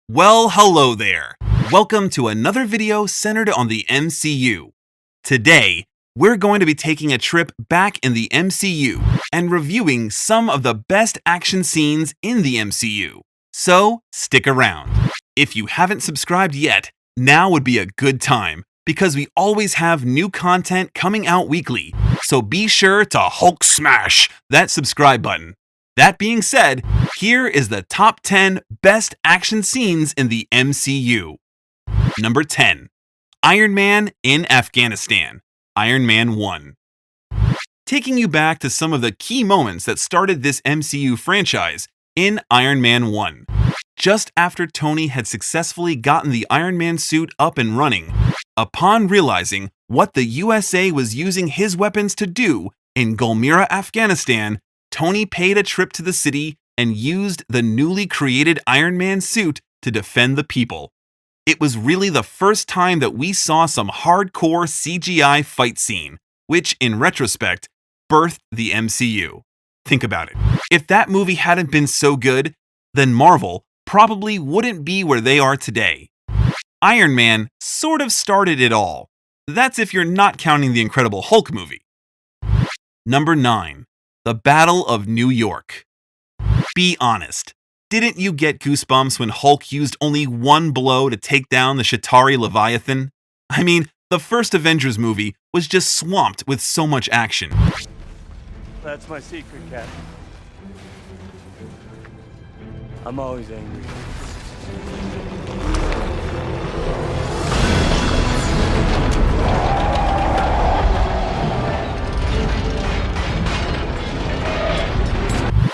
Well, hello there. Welcome to another video centered on the MCU. Today, we're going to be taking a trip back in the MCU and reviewing some of the best action scenes in the MCU. So, stick around. If you haven't subscribed yet, now would be a good time because we always have new content coming out weekly. So be sure to Hulk smash that subscribe button. That being said, here is the top 10 best action scenes in the MCU. Number 10. Iron Man in Afghanistan. Iron Man 1. Taking you back to some of the key moments that started this MCU franchise in Iron Man 1. Just after Tony had successfully gotten the Iron Man suit up and running, upon realizing what the USA was using his weapons to do in Gulmira, Afghanistan, Tony paid a trip to the city and used the newly created Iron Man suit to defend the people. It was really the first time that we saw some hardcore CGI fight scene, which, in retrospect, birthed the MCU. Think about it. If that movie hadn't been so good, then Marvel probably wouldn't be where they are today. Iron Man sort of started it all. That's if you're not counting the Incredible Hulk movie. Number 9. The Battle of New York. Be honest, didn't you get goosebumps when Hulk used only one blow to take down the Shatari Leviathan? I mean, the first Avengers movie was just swamped with so much action. That's my secret, Cap. I'm always angry.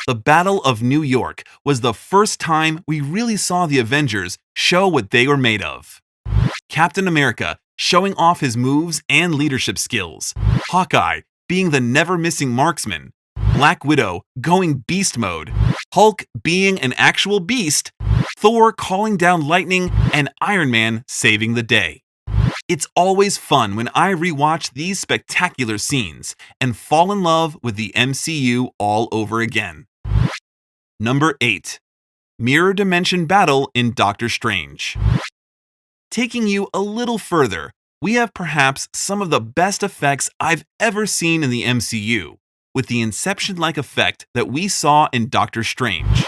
The Battle of New York was the first time we really saw the Avengers show what they were made of. Captain America showing off his moves and leadership skills, Hawkeye being the never-missing marksman, Black Widow going beast mode, Hulk being an actual beast, Thor calling down lightning, and Iron Man saving the day. It's always fun when I rewatch these spectacular scenes and fall in love with the MCU all over again. Number 8. Mirror Dimension Battle in Doctor Strange. Taking you a little further, we have perhaps some of the best effects I've ever seen in the MCU, with the Inception-like effect that we saw in Doctor Strange.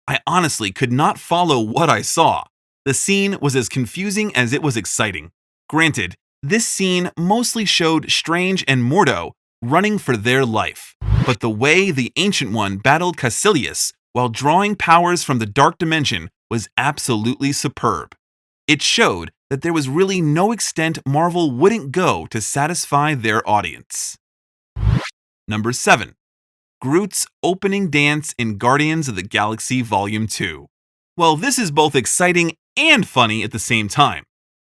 I honestly could not follow what I saw. The scene was as confusing as it was exciting. Granted, this scene mostly showed Strange and Mordo running for their life, but the way the Ancient One battled Caecilius while drawing powers from the Dark Dimension was absolutely superb. It showed that there was really no extent Marvel wouldn't go to satisfy their audience. Number 7. Groot's opening dance in Guardians of the Galaxy Volume 2. Well, this is both exciting and funny at the same time.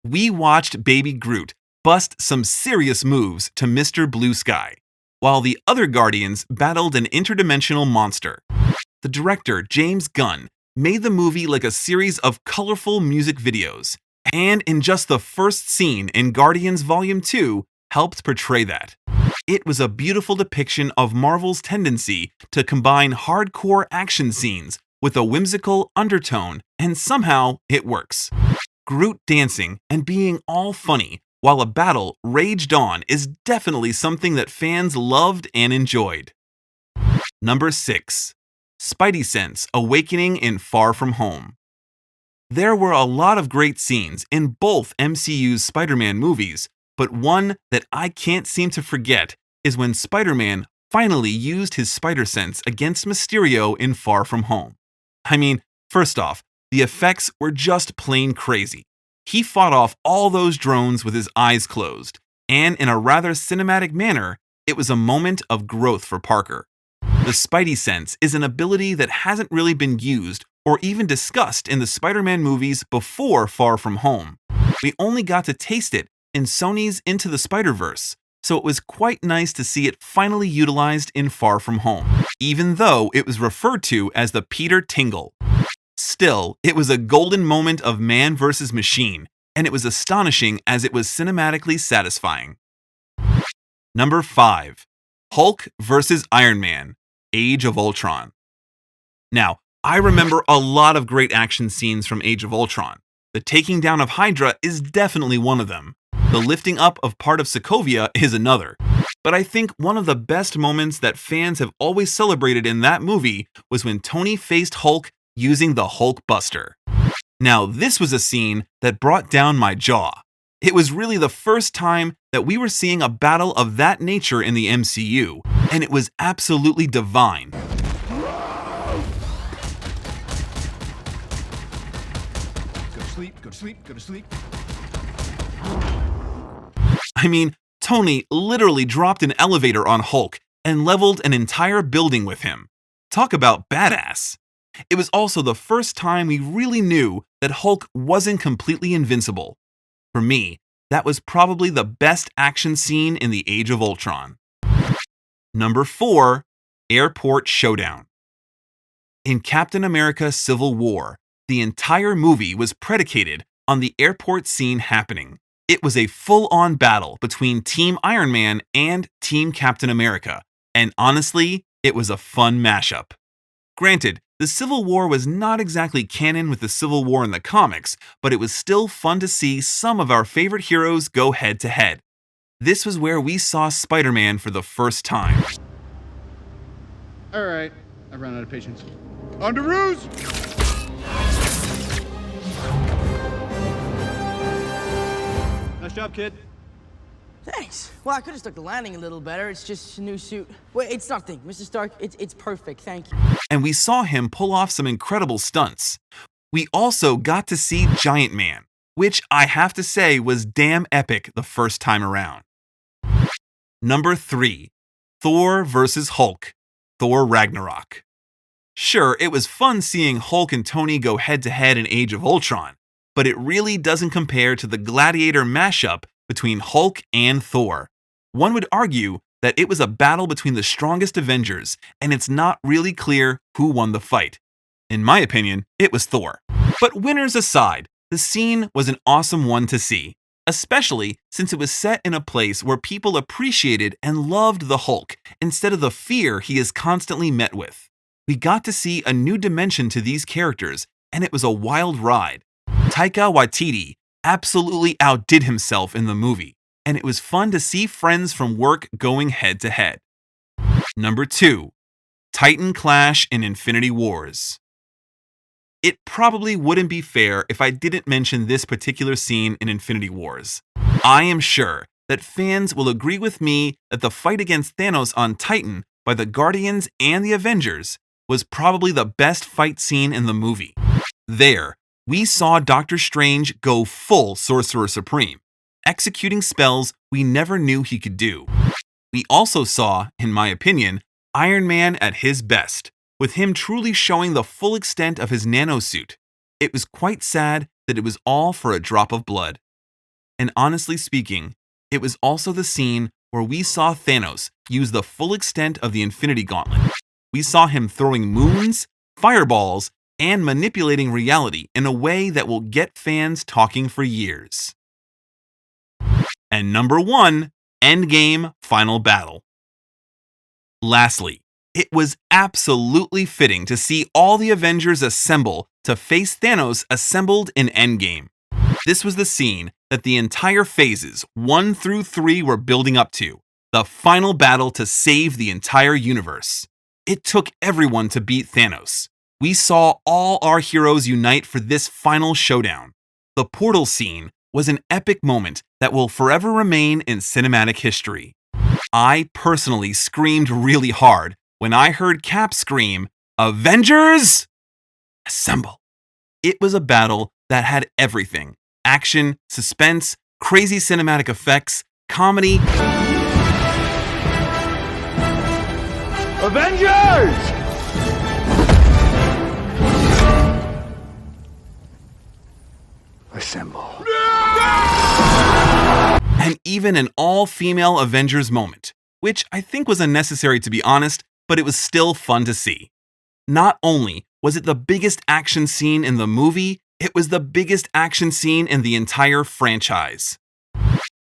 We watched Baby Groot bust some serious moves to Mr. Blue Sky, while the other Guardians battled an interdimensional monster. The director, James Gunn, made the movie like a series of colorful music videos, and in just the first scene in Guardians Volume 2 helped portray that. It was a beautiful depiction of Marvel's tendency to combine hardcore action scenes with a whimsical undertone, and somehow it works. Groot dancing and being all funny while a battle raged on is definitely something that fans loved and enjoyed. Number 6. Spidey Sense awakening in Far From Home. There were a lot of great scenes in both MCU's Spider-Man movies, but one that I can't seem to forget is when Spider-Man finally used his spider sense against Mysterio in Far From Home. I mean, first off, the effects were just plain crazy. He fought off all those drones with his eyes closed, and in a rather cinematic manner, it was a moment of growth for Parker. The Spidey sense is an ability that hasn't really been used or even discussed in the Spider-Man movies before Far From Home. We only got to taste it in Sony's Into the Spider-Verse, so it was quite nice to see it finally utilized in Far From Home, even though it was referred to as the Peter Tingle. Still, it was a golden moment of man versus machine, and it was astonishing as it was cinematically satisfying. Number 5. Hulk vs. Iron Man, Age of Ultron. Now, I remember a lot of great action scenes from Age of Ultron. The taking down of Hydra is definitely one of them. The lifting up of part of Sokovia is another. But I think one of the best moments that fans have always celebrated in that movie was when Tony faced Hulk using the Hulk Buster. Now, this was a scene that brought down my jaw. It was really the first time that we were seeing a battle of that nature in the MCU, and it was absolutely divine. Go to sleep, go to sleep, go to sleep. I mean, Tony literally dropped an elevator on Hulk and leveled an entire building with him. Talk about badass. It was also the first time we really knew that Hulk wasn't completely invincible. For me, that was probably the best action scene in the Age of Ultron. Number 4, Airport Showdown. In Captain America: Civil War, the entire movie was predicated on the airport scene happening. It was a full-on battle between Team Iron Man and Team Captain America, and honestly, it was a fun mashup. Granted, the Civil War was not exactly canon with the Civil War in the comics, but it was still fun to see some of our favorite heroes go head-to-head. This was where we saw Spider-Man for the first time. All right, I've run out of patience. On to ruse! Nice job, kid. Thanks. Well, I could have stuck the landing a little better. It's just a new suit. Wait, it's nothing. Mr. Stark, it's perfect. Thank you. And we saw him pull off some incredible stunts. We also got to see Giant Man, which I have to say was damn epic the first time around. Number 3, Thor vs. Hulk, Thor Ragnarok. Sure, it was fun seeing Hulk and Tony go head-to-head in Age of Ultron, but it really doesn't compare to the gladiator mashup between Hulk and Thor. One would argue that it was a battle between the strongest Avengers, and it's not really clear who won the fight. In my opinion, it was Thor. But winners aside, the scene was an awesome one to see, especially since it was set in a place where people appreciated and loved the Hulk instead of the fear he is constantly met with. We got to see a new dimension to these characters, and it was a wild ride. Taika Waititi absolutely outdid himself in the movie, and it was fun to see friends from work going head-to-head. Number 2, Titan Clash in Infinity Wars. It probably wouldn't be fair if I didn't mention this particular scene in Infinity Wars. I am sure that fans will agree with me that the fight against Thanos on Titan by the Guardians and the Avengers was probably the best fight scene in the movie. There, we saw Doctor Strange go full Sorcerer Supreme, executing spells we never knew he could do. We also saw, in my opinion, Iron Man at his best, with him truly showing the full extent of his nanosuit. It was quite sad that it was all for a drop of blood. And honestly speaking, it was also the scene where we saw Thanos use the full extent of the Infinity Gauntlet. We saw him throwing moons, fireballs, and manipulating reality in a way that will get fans talking for years. And number 1, Endgame Final Battle. Lastly, it was absolutely fitting to see all the Avengers assemble to face Thanos assembled in Endgame. This was the scene that the entire phases 1 through 3 were building up to, the final battle to save the entire universe. It took everyone to beat Thanos. We saw all our heroes unite for this final showdown. The portal scene was an epic moment that will forever remain in cinematic history. I personally screamed really hard when I heard Cap scream, "Avengers! Assemble!" It was a battle that had everything: action, suspense, crazy cinematic effects, comedy. Avengers! Assemble. And even an all-female Avengers moment, which I think was unnecessary to be honest, but it was still fun to see. Not only was it the biggest action scene in the movie, it was the biggest action scene in the entire franchise.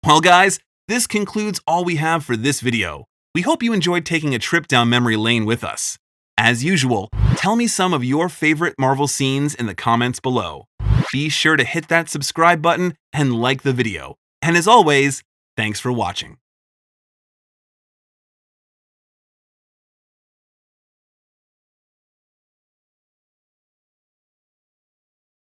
Well guys, this concludes all we have for this video. We hope you enjoyed taking a trip down memory lane with us. As usual, tell me some of your favorite Marvel scenes in the comments below. Be sure to hit that subscribe button and like the video. And as always, thanks for watching.